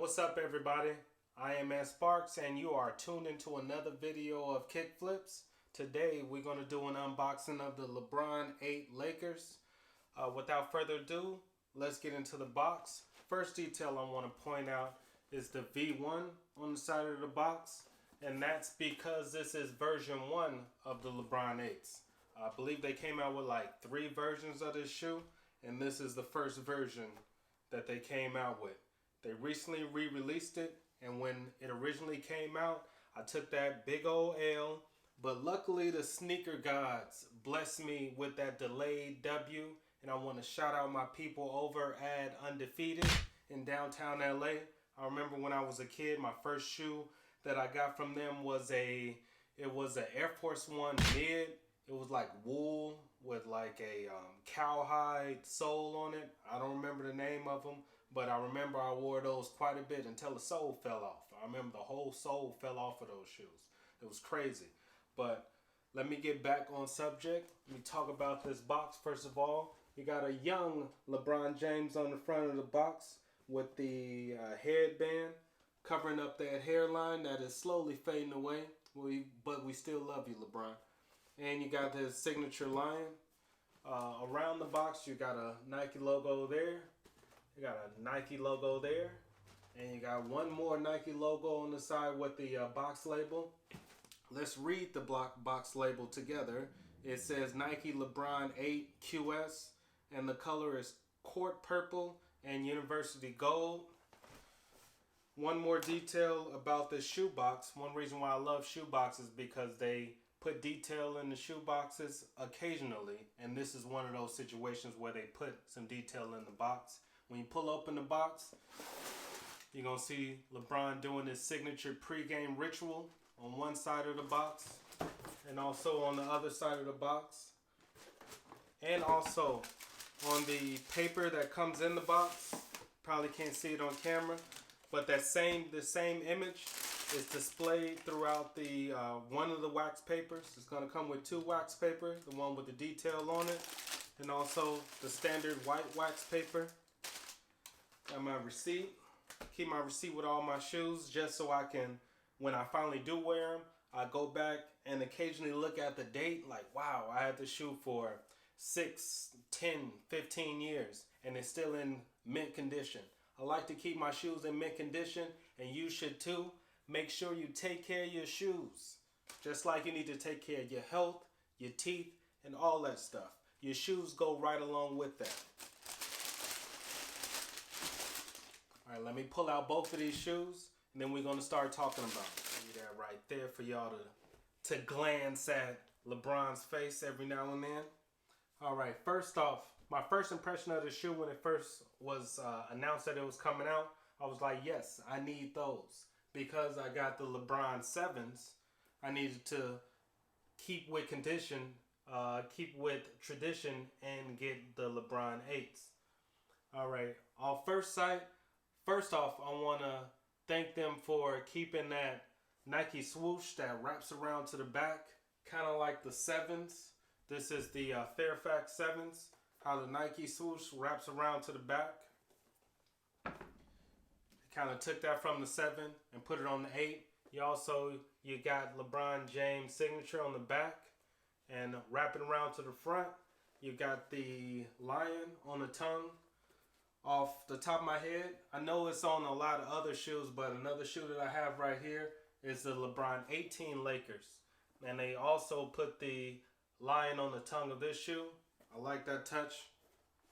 What's up everybody? I am Sparks and you are tuned into another video of Kickflips. Today we're going to do an unboxing of the LeBron 8 Lakers. Without further ado, let's get into the box. First detail I want to point out is the V1 on the side of the box, and that's because this is version 1 of the LeBron 8s. I believe they came out with like 3 versions of this shoe, and this is the first version that they came out with. They recently re-released it, and when it originally came out, I took that big old L, but luckily the sneaker gods blessed me with that delayed W, and I want to shout out my people over at Undefeated in downtown LA. I remember when I was a kid, my first shoe that I got from them was an Air Force One mid. It was like wool with like a cowhide sole on it. I don't remember the name of them, but I remember I wore those quite a bit until the sole fell off. I remember the whole sole fell off of those shoes. It was crazy. But let me get back on subject. Let me talk about this box first of all. You got a young LeBron James on the front of the box with the headband covering up that hairline that is slowly fading away. But we still love you, LeBron. And you got his signature lion. Around the box, you got a Nike logo there. You got a Nike logo there. And you got one more Nike logo on the side with the box label. Let's read the box label together. It says Nike LeBron 8 QS. And the color is court purple and university gold. One more detail about this shoe box. One reason why I love shoe boxes is because they put detail in the shoe boxes occasionally, and this is one of those situations where they put some detail in the box. When you pull open the box, you're going to see LeBron doing his signature pregame ritual on one side of the box, and also on the other side of the box, and also on the paper that comes in the box. Probably can't see it on camera, but the same image is displayed throughout the one of the wax papers. It's going to come with 2 wax papers, the one with the detail on it, and also the standard white wax paper. Got my receipt. Keep my receipt with all my shoes just so I can, when I finally do wear them, I go back and occasionally look at the date like, wow, I had this shoe for 6, 10, 15 years and it's still in mint condition. I like to keep my shoes in mint condition, and you should too. Make sure you take care of your shoes. Just like you need to take care of your health, your teeth, and all that stuff. Your shoes go right along with that. Alright, let me pull out both of these shoes, and then we're going to start talking about it. See that right there for y'all to glance at LeBron's face every now and then. Alright, first off, my first impression of the shoe when it first was announced that it was coming out, I was like, yes, I need those. Because I got the LeBron 7s, I needed to keep with condition, keep with tradition, and get the LeBron 8s. Alright, first off, I want to thank them for keeping that Nike swoosh that wraps around to the back, kind of like the 7s. This is the Fairfax 7s, how the Nike swoosh wraps around to the back. Kind of took that from the 7 and put it on the 8. You got LeBron James' signature on the back, and wrapping around to the front, you got the lion on the tongue. Off the top of my head, I know it's on a lot of other shoes, but another shoe that I have right here is the LeBron 18 Lakers, and they also put the lion on the tongue of this shoe. I like that touch.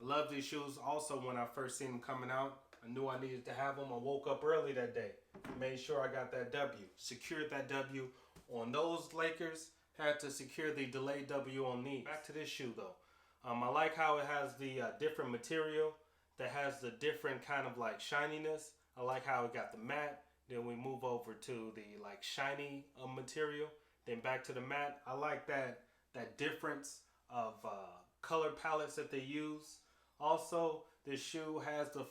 I love these shoes. Also, when I first seen them coming out, I knew I needed to have them. I woke up early that day. Made sure I got that W. Secured that W on those Lakers. Had to secure the delayed W on these. Back to this shoe though. I like how it has the different material that has the different kind of like shininess. I like how it got the matte. Then we move over to the like shiny material. Then back to the matte. I like that difference of color palettes that they use. Also, this shoe has the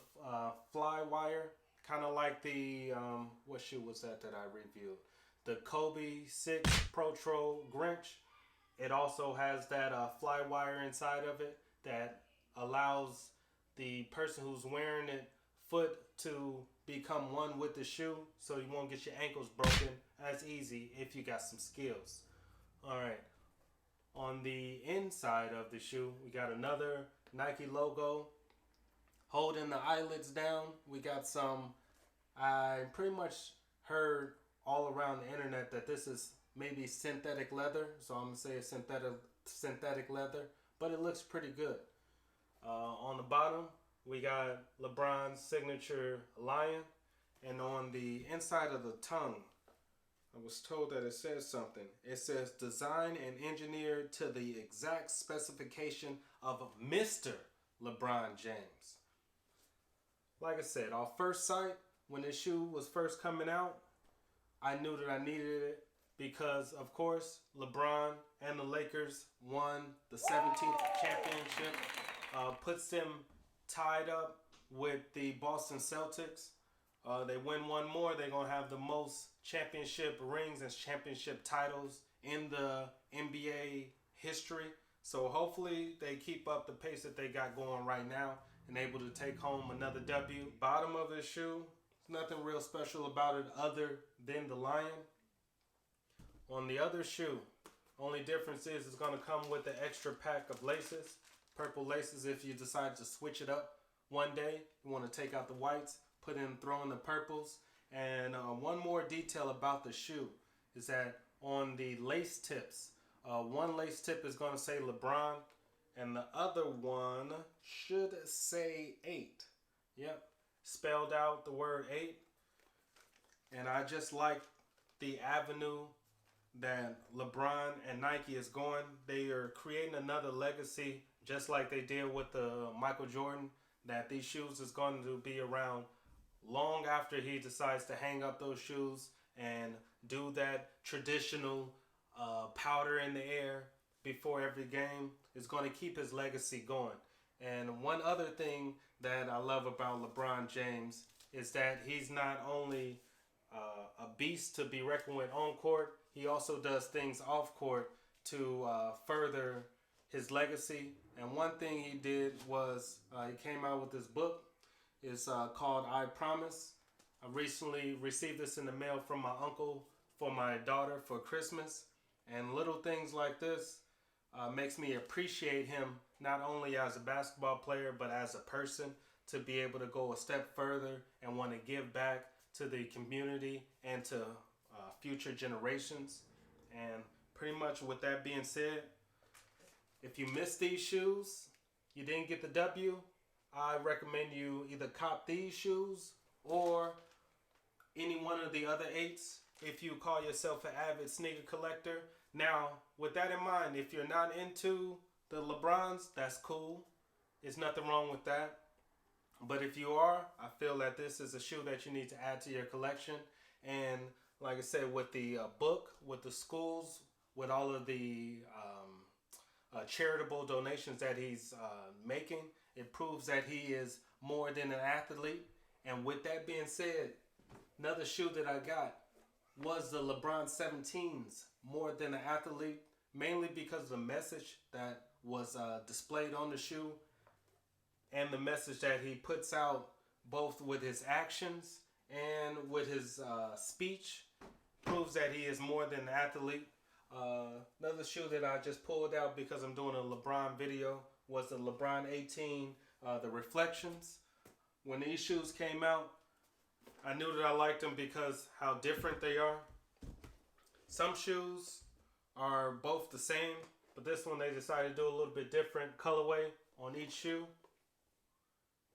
fly wire, kind of like the, what shoe was that I reviewed? The Kobe 6 Pro Grinch. It also has that fly wire inside of it that allows the person who's wearing it foot to become one with the shoe so you won't get your ankles broken as easy if you got some skills. Alright, on the inside of the shoe, we got another Nike logo. Holding the eyelids down, we got some, I pretty much heard all around the internet that this is maybe synthetic leather, so I'm gonna say it's synthetic leather, but it looks pretty good. On the bottom, we got LeBron's signature lion, and on the inside of the tongue, I was told that it says something. It says designed and engineered to the exact specification of Mr. LeBron James. Like I said, off first sight, when this shoe was first coming out, I knew that I needed it because, of course, LeBron and the Lakers won the 17th championship. Puts them tied up with the Boston Celtics. They win one more, they're going to have the most championship rings and championship titles in the NBA history. So hopefully they keep up the pace that they got going right now and able to take home another W. Bottom of the shoe, there's nothing real special about it other than the lion. On the other shoe, only difference is it's going to come with the extra pack of laces, purple laces if you decide to switch it up one day. You want to take out the whites, throw in the purples. And one more detail about the shoe is that on the lace tips, one lace tip is going to say LeBron and the other one should say 8. Yep, spelled out the word 8. And I just like the avenue that LeBron and Nike is going. They are creating another legacy, just like they did with the Michael Jordan, that these shoes is going to be around long after he decides to hang up those shoes and do that traditional powder in the air before every game. Is going to keep his legacy going. And one other thing that I love about LeBron James is that he's not only a beast to be reckoned with on court, he also does things off court to further his legacy. And one thing he did was he came out with this book. It's called I Promise. I recently received this in the mail from my uncle for my daughter for Christmas. And little things like this makes me appreciate him not only as a basketball player but as a person, to be able to go a step further and want to give back to the community and to future generations. And pretty much with that being said, if you missed these shoes, you didn't get the W, I recommend you either cop these shoes or any one of the other 8s if you call yourself an avid sneaker collector. Now, with that in mind, if you're not into the LeBrons, that's cool. There's nothing wrong with that. But if you are, I feel that this is a shoe that you need to add to your collection. And like I said, with the book, with the schools, with all of the charitable donations that he's making, it proves that he is more than an athlete. And with that being said, another shoe that I got was the LeBron 17s, more than an athlete, mainly because of the message that was displayed on the shoe and the message that he puts out both with his actions and with his speech proves that he is more than an athlete. Another shoe that I just pulled out because I'm doing a LeBron video was the LeBron 18, the Reflections. When these shoes came out, I knew that I liked them because how different they are. Some shoes are both the same, but this one they decided to do a little bit different colorway on each shoe.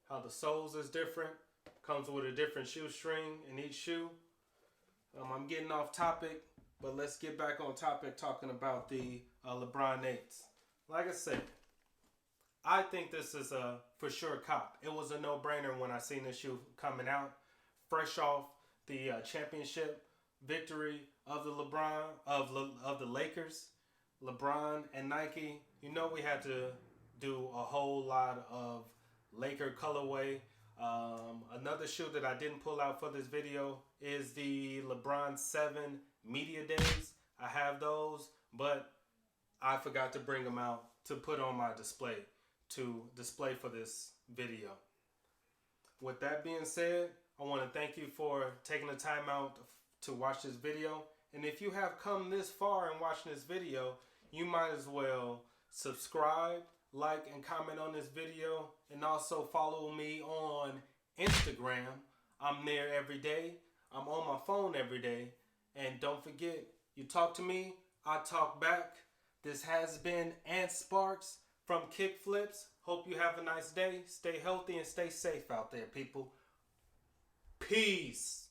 How the soles is different, comes with a different shoestring in each shoe. I'm getting off topic, but let's get back on topic talking about the LeBron 8s. Like I said, I think this is a for sure cop. It was a no-brainer when I seen this shoe coming out, fresh off the championship victory of the LeBron of the Lakers, LeBron and Nike. You know we had to do a whole lot of Laker colorway. Another shoe that I didn't pull out for this video is the LeBron 7 Media Days. I have those, but I forgot to bring them out to put on my display, to display for this video. With that being said, I want to thank you for taking the time out to watch this video. And if you have come this far in watching this video, you might as well subscribe, like, and comment on this video. And also follow me on Instagram. I'm there every day. I'm on my phone every day. And don't forget, you talk to me, I talk back. This has been Ant Sparks from Kickflips. Hope you have a nice day. Stay healthy and stay safe out there, people. Peace.